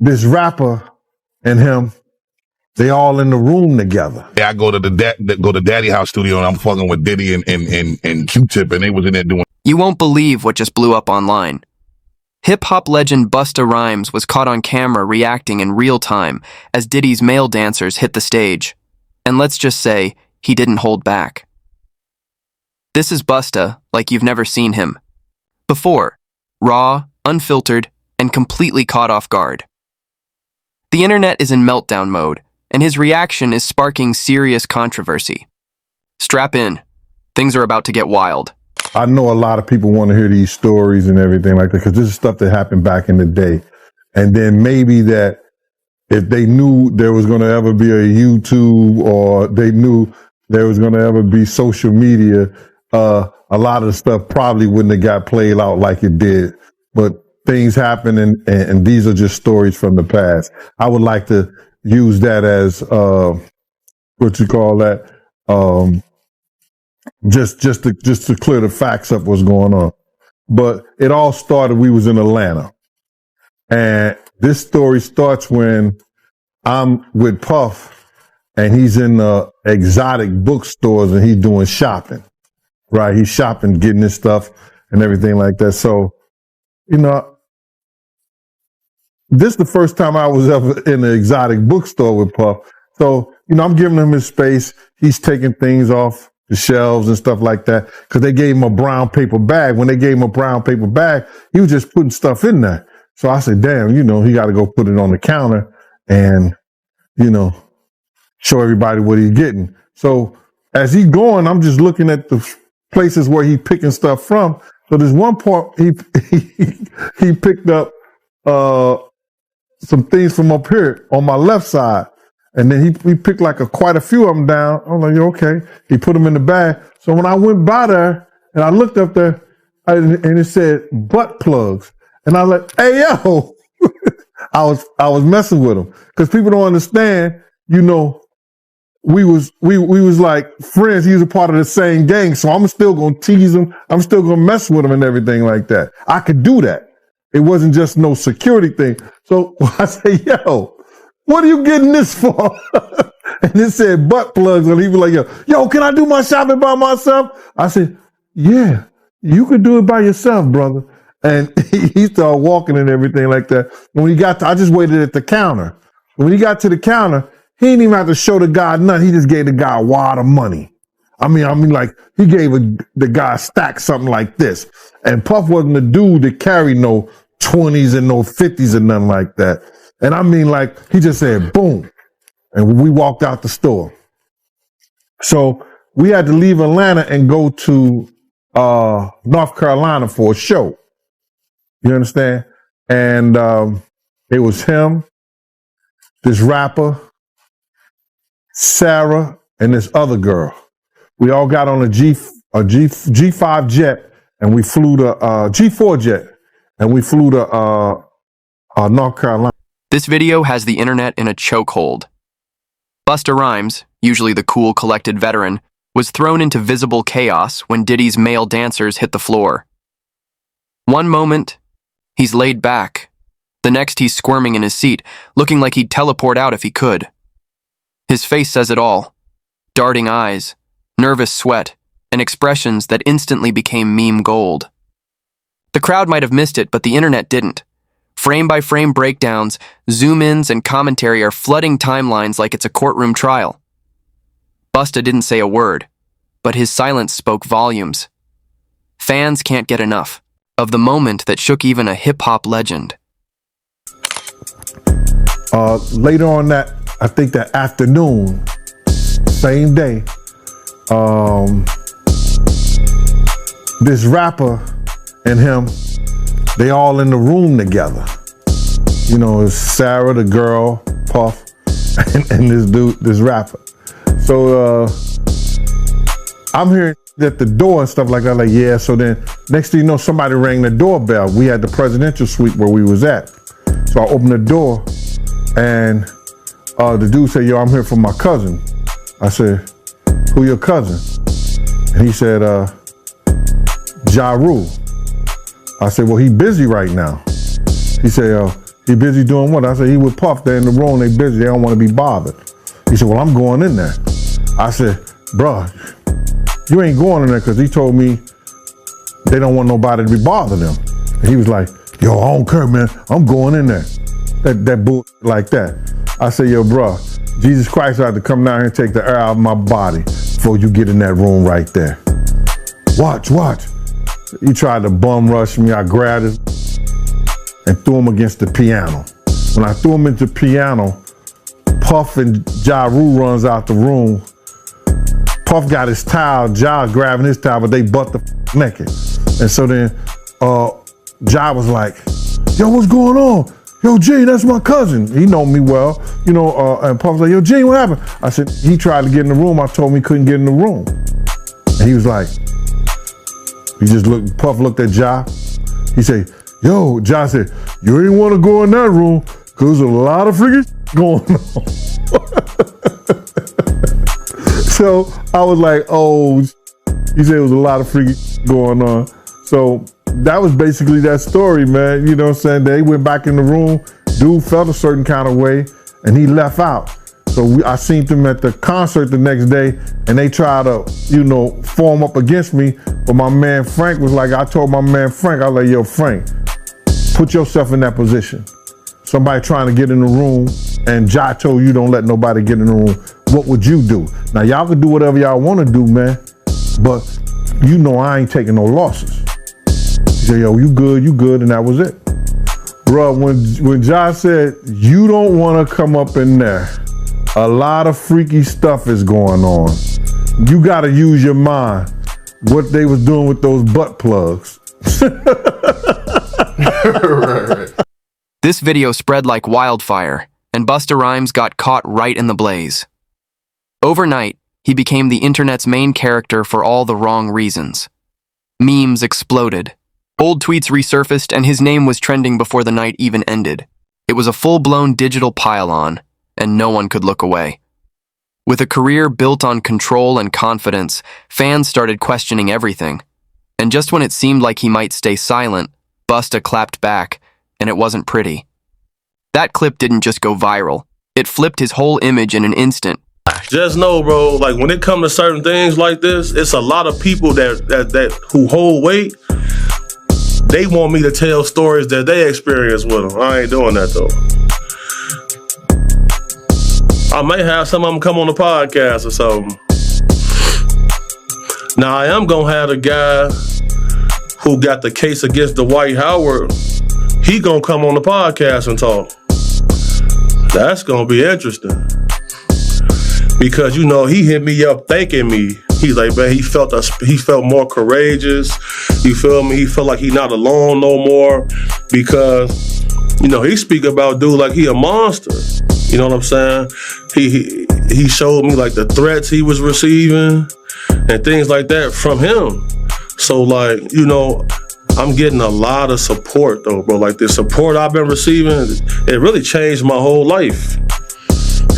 this rapper and him, they all in the room together. Yeah, I go to Daddy House studio and I'm fucking with Diddy and Q-Tip, and they was in there doing. You won't believe what just blew up online. Hip-hop legend Busta Rhymes was caught on camera reacting in real time as Diddy's male dancers hit the stage. And let's just say, he didn't hold back. This is Busta like you've never seen him before, raw, unfiltered, and completely caught off guard. The internet is in meltdown mode, and his reaction is sparking serious controversy. Strap in. Things are about to get wild. I know a lot of people want to hear these stories and everything like that because this is stuff that happened back in the day. And then maybe that if they knew there was going to ever be a YouTube or they knew there was going to ever be social media, a lot of the stuff probably wouldn't have got played out like it did. But things happen and these are just stories from the past. I would like to use that as, what you call that? Just to clear the facts up what's going on. But it all started, we was in Atlanta. And this story starts when I'm with Puff and he's in the exotic bookstores and he's doing shopping, right? He's shopping, getting his stuff and everything like that. So, you know, this is the first time I was ever in an exotic bookstore with Puff. So, you know, I'm giving him his space. He's taking things off the shelves and stuff like that because they gave him a brown paper bag. When they gave him a brown paper bag, he was just putting stuff in there. So I said, damn, you know, he got to go put it on the counter and, you know, show everybody what he's getting. So as he's going, I'm just looking at the places where he's picking stuff from. So there's one part he picked up some things from up here on my left side. And then he picked like quite a few of them down. I'm like, okay. He put them in the bag. So when I went by there and I looked up there and it said butt plugs. And I was like, hey, yo, I was messing with him because people don't understand, you know, we was like friends. He was a part of the same gang. So I'm still going to tease him. I'm still going to mess with him and everything like that. I could do that. It wasn't just no security thing. So I say, yo, what are you getting this for? And it said butt plugs. And he was like, yo, can I do my shopping by myself? I said, yeah, you could do it by yourself, brother. And he started walking and everything like that. When he got to, I just waited at the counter. When he got to the counter, he didn't even have to show the guy nothing. He just gave the guy a wad of money. I mean, like he gave the guy a stack, something like this. And Puff wasn't the dude that carried no 20s and no 50s and nothing like that. And I mean, like, he just said, boom. And we walked out the store. So we had to leave Atlanta and go to North Carolina for a show. You understand? And it was him, this rapper, Sarah, and this other girl. We all got on a G5 jet, and we flew to G4 jet, and we flew to North Carolina. This video has the internet in a chokehold. Busta Rhymes, usually the cool, collected veteran, was thrown into visible chaos when Diddy's male dancers hit the floor. One moment, he's laid back. The next, he's squirming in his seat, looking like he'd teleport out if he could. His face says it all. Darting eyes, nervous sweat, and expressions that instantly became meme gold. The crowd might have missed it, but the internet didn't. Frame-by-frame breakdowns, zoom-ins, and commentary are flooding timelines like it's a courtroom trial. Busta didn't say a word, but his silence spoke volumes. Fans can't get enough of the moment that shook even a hip-hop legend. Later on that, I think that afternoon, same day, this rapper and him, they all in the room together. You know, it's Sarah, the girl, Puff, and this dude, this rapper. So I'm hearing at the door and stuff like that, like, yeah. So then next thing you know, somebody rang the doorbell. We had the presidential suite where we was at. So I opened the door and the dude said, yo, I'm here for my cousin. I said, who your cousin? And he said, Ja Rule. I said, well, he busy right now. He said, He busy doing what? I said, he with Puff. They're in the room. They busy. They don't want to be bothered. He said, well, I'm going in there. I said, bruh, you ain't going in there because he told me they don't want nobody to be bothering them. And he was like, yo, I don't care, man. I'm going in there. That bull like that. I said, yo, bruh, Jesus Christ had to come down here and take the air out of my body before you get in that room right there. Watch. He tried to bum rush me. I grabbed him and threw him against the piano. When I threw him into the piano, Puff and Ja Rule runs out the room. Puff got his towel, Ja grabbing his towel, but they butt the naked. And so then Ja was like, yo, what's going on? Yo, Gene, that's my cousin. He know me well, and Puff was like, yo, Gene, what happened? I said, he tried to get in the room. I told him he couldn't get in the room. And he was like, Puff looked at Ja. He said, yo, Ja said, you ain't want to go in that room because there's a lot of freaking going on. So I was like, oh, he said it was a lot of freaking going on. So that was basically that story, man. You know what I'm saying? They went back in the room. Dude felt a certain kind of way, and he left out. So I seen them at the concert the next day, and they tried to, form up against me. But my man Frank was like, I told my man Frank, I was like, yo, Frank, put yourself in that position. Somebody trying to get in the room, and Ja told you don't let nobody get in the room. What would you do? Now, y'all can do whatever y'all want to do, man, but I ain't taking no losses. He said, yo, you good, and that was it. Bro, when Ja said, you don't want to come up in there, a lot of freaky stuff is going on. You got to use your mind. What they was doing with those butt plugs. Right. This video spread like wildfire, and Busta Rhymes got caught right in the blaze. Overnight, he became the internet's main character for all the wrong reasons. Memes exploded. Old tweets resurfaced, and his name was trending before the night even ended. It was a full-blown digital pile-on, and no one could look away. With a career built on control and confidence, fans started questioning everything. And just when it seemed like he might stay silent, Busta clapped back, and it wasn't pretty. That clip didn't just go viral. It flipped his whole image in an instant. Just know, bro, like when it comes to certain things like this, it's a lot of people that who hold weight. They want me to tell stories that they experience with them. I ain't doing that though. I may have some of them come on the podcast or something. Now I am gonna have the guy who got the case against Dwight Howard. He gonna come on the podcast and talk. That's gonna be interesting. Because he hit me up thanking me. He's like, man, he felt more courageous. You feel me? He felt like he not alone no more. Because, he speak about dude like he a monster. You know what I'm saying? He showed me like the threats he was receiving and things like that from him. So like, I'm getting a lot of support though, bro. Like the support I've been receiving, it really changed my whole life.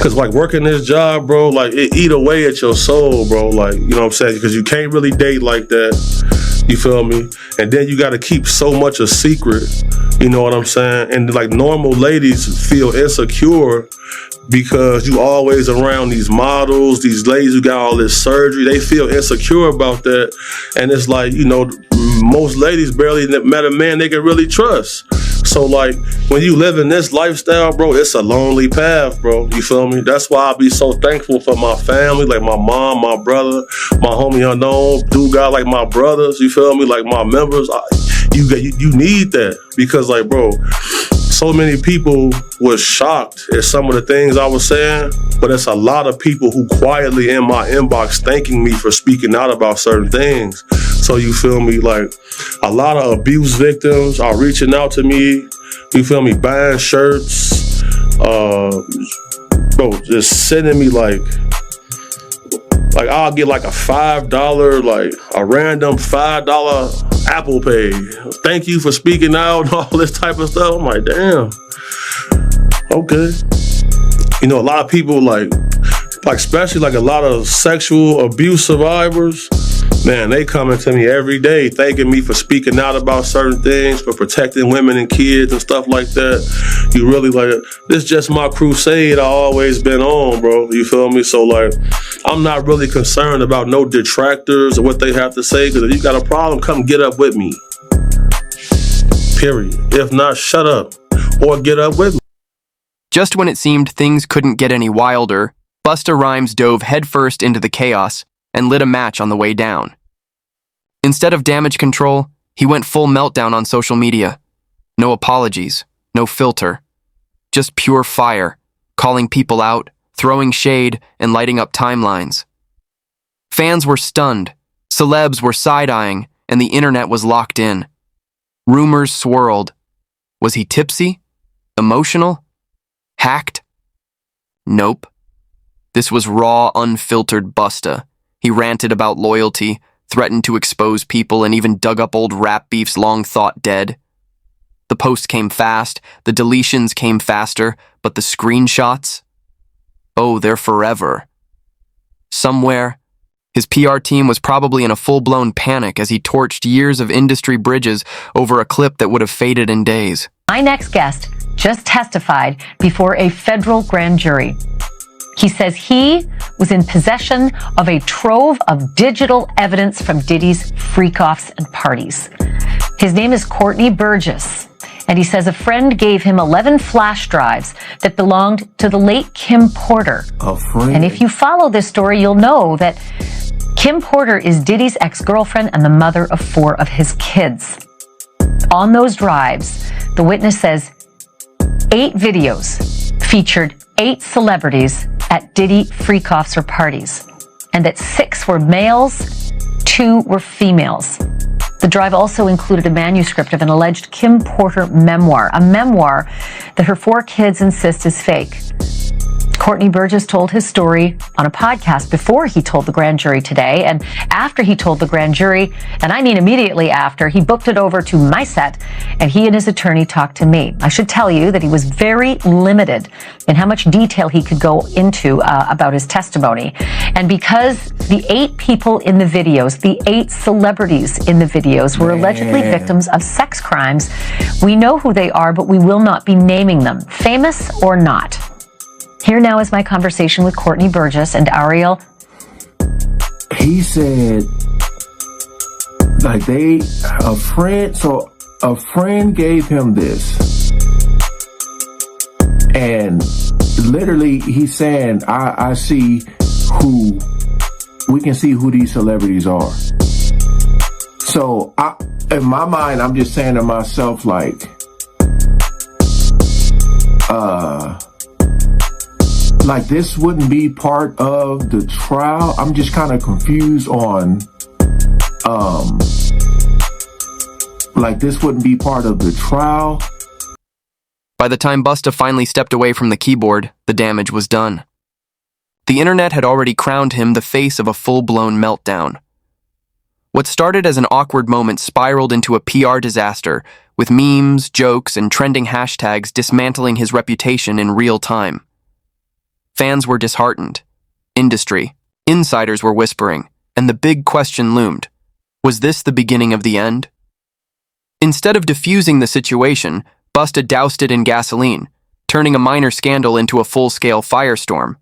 Cause like working this job, bro, like it eat away at your soul, bro. Like, you know what I'm saying? Cause you can't really date like that. You feel me? And then you gotta keep so much a secret. You know what I'm saying? And like normal ladies feel insecure because you always around these models, these ladies who got all this surgery. They feel insecure about that. And it's like, most ladies barely met a man they can really trust. So like when you live in this lifestyle, bro, it's a lonely path, bro. You feel me? That's why I be so thankful for my family, like my mom, my brother, my homie Unknown, dude got like my brothers, you feel me? Like my members. You need that because like, bro, so many people was shocked at some of the things I was saying, but it's a lot of people who quietly in my inbox thanking me for speaking out about certain things. So you feel me? Like a lot of abuse victims are reaching out to me. You feel me? Buying shirts, bro, just sending me like I'll get like a $5, like a random $5 Apple Pay. Thank you for speaking out and all this type of stuff. I'm like, damn. Okay. A lot of people like especially like a lot of sexual abuse survivors, Man, they coming to me every day thanking me for speaking out about certain things, for protecting women and kids and stuff like that. You really like, this just my crusade I always been on, bro. You feel me? So like, I'm not really concerned about no detractors or what they have to say, because if you got a problem, come get up with me. Period. If not, shut up or get up with me. Just when it seemed things couldn't get any wilder, Busta Rhymes dove headfirst into the chaos and lit a match on the way down. Instead of damage control, he went full meltdown on social media. No apologies, no filter. Just pure fire, calling people out, throwing shade, and lighting up timelines. Fans were stunned, celebs were side-eyeing, and the internet was locked in. Rumors swirled. Was he tipsy? Emotional? Hacked? Nope. This was raw, unfiltered Busta. He ranted about loyalty, threatened to expose people, and even dug up old rap beefs long thought dead. The posts came fast, the deletions came faster, but the screenshots? Oh, they're forever. Somewhere, his PR team was probably in a full-blown panic as he torched years of industry bridges over a clip that would have faded in days. My next guest just testified before a federal grand jury. He says he was in possession of a trove of digital evidence from Diddy's freak-offs and parties. His name is Courtney Burgess, and he says a friend gave him 11 flash drives that belonged to the late Kim Porter. A friend? And if you follow this story, you'll know that Kim Porter is Diddy's ex-girlfriend and the mother of 4 of his kids. On those drives, the witness says 8 videos featured 8 celebrities at Diddy freak-offs or parties, and that 6 were males, 2 were females. The drive also included a manuscript of an alleged Kim Porter memoir, a memoir that her 4 kids insist is fake. Courtney Burgess told his story on a podcast before he told the grand jury today, and after he told the grand jury, and I mean immediately after, he booked it over to my set, and he and his attorney talked to me. I should tell you that he was very limited in how much detail he could go into about his testimony. And because the 8 people in the videos, the 8 celebrities in the videos were allegedly victims of sex crimes, we know who they are, but we will not be naming them, famous or not. Here now is my conversation with Courtney Burgess and Ariel. He said, like a friend gave him this. And literally he's saying, we can see who these celebrities are. So in my mind, I'm just saying to myself, like, this wouldn't be part of the trial. I'm just kind of confused on, this wouldn't be part of the trial. By the time Busta finally stepped away from the keyboard, the damage was done. The internet had already crowned him the face of a full-blown meltdown. What started as an awkward moment spiraled into a PR disaster, with memes, jokes, and trending hashtags dismantling his reputation in real time. Fans were disheartened. Industry, insiders were whispering, and the big question loomed. Was this the beginning of the end? Instead of diffusing the situation, Busta doused it in gasoline, turning a minor scandal into a full-scale firestorm.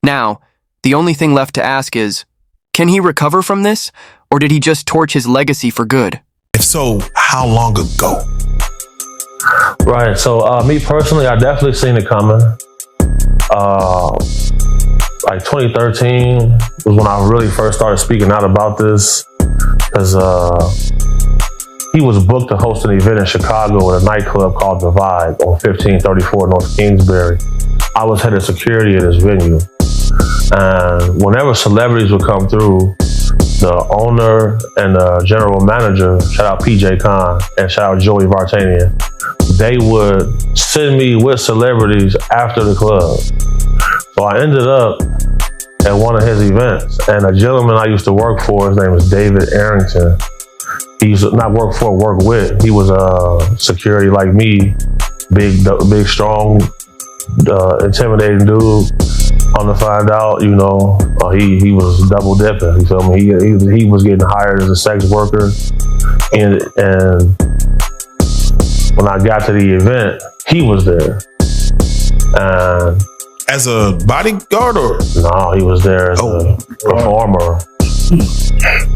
Now, the only thing left to ask is, can he recover from this, or did he just torch his legacy for good? If so, how long ago? Right, so me personally, I definitely seen it coming. 2013 was when I really first started speaking out about this, because he was booked to host an event in Chicago at a nightclub called The Vibe on 1534 North Kingsbury. I was head of security at this venue, and whenever celebrities would come through, the owner and the general manager, shout out PJ Khan and shout out Joey Vartanian, they would send me with celebrities after the club. So I ended up at one of his events, and a gentleman I used to work for, his name was David Arrington. He used to not work for, work with. He was a security like me, big, strong, intimidating dude. On to find out, he was double dipping. You feel me? He was getting hired as a sex worker, and when I got to the event, he was there. And as a bodyguard, or no, he was there as a performer.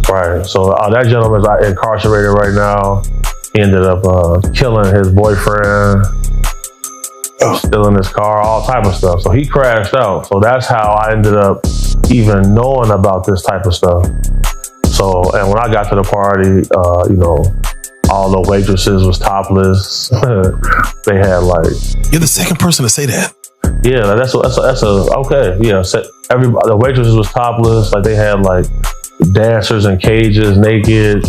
Right. So that gentleman's incarcerated right now. He ended up killing his boyfriend. Stealing his car, all type of stuff. So he crashed out. So that's how I ended up even knowing about this type of stuff. So, and when I got to the party, all the waitresses was topless. They had You're the second person to say that. Yeah, that's okay. Yeah, everybody, the waitresses was topless. They had dancers in cages, naked.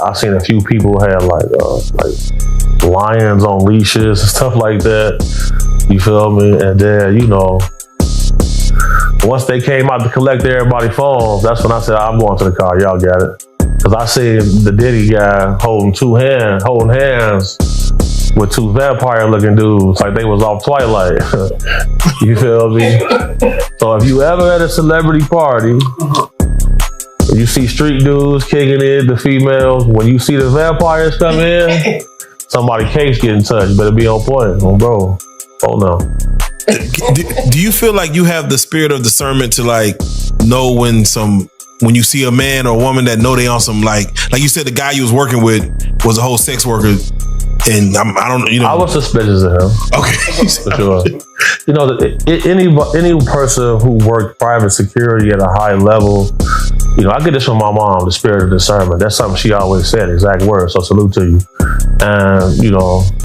I seen a few people had lions on leashes and stuff like that. You feel me? And then, once they came out to collect everybody's phones, that's when I said, I'm going to the car. Y'all got it. Because I seen the Diddy guy holding hands with two vampire-looking dudes, like they was off Twilight. You feel me? So if you ever at a celebrity party, you see street dudes kicking it, the females, when you see the vampires come in, somebody case getting touched. You better be on point, bro. Oh no. Do you feel like you have the spirit of discernment to know when you see a man or a woman that know they on some like you said, the guy you was working with was a whole sex worker, and I was suspicious of him. Okay, for sure. Any person who worked private security at a high level, I get this from my mom, the spirit of discernment. That's something she always said, exact words. So salute to you. And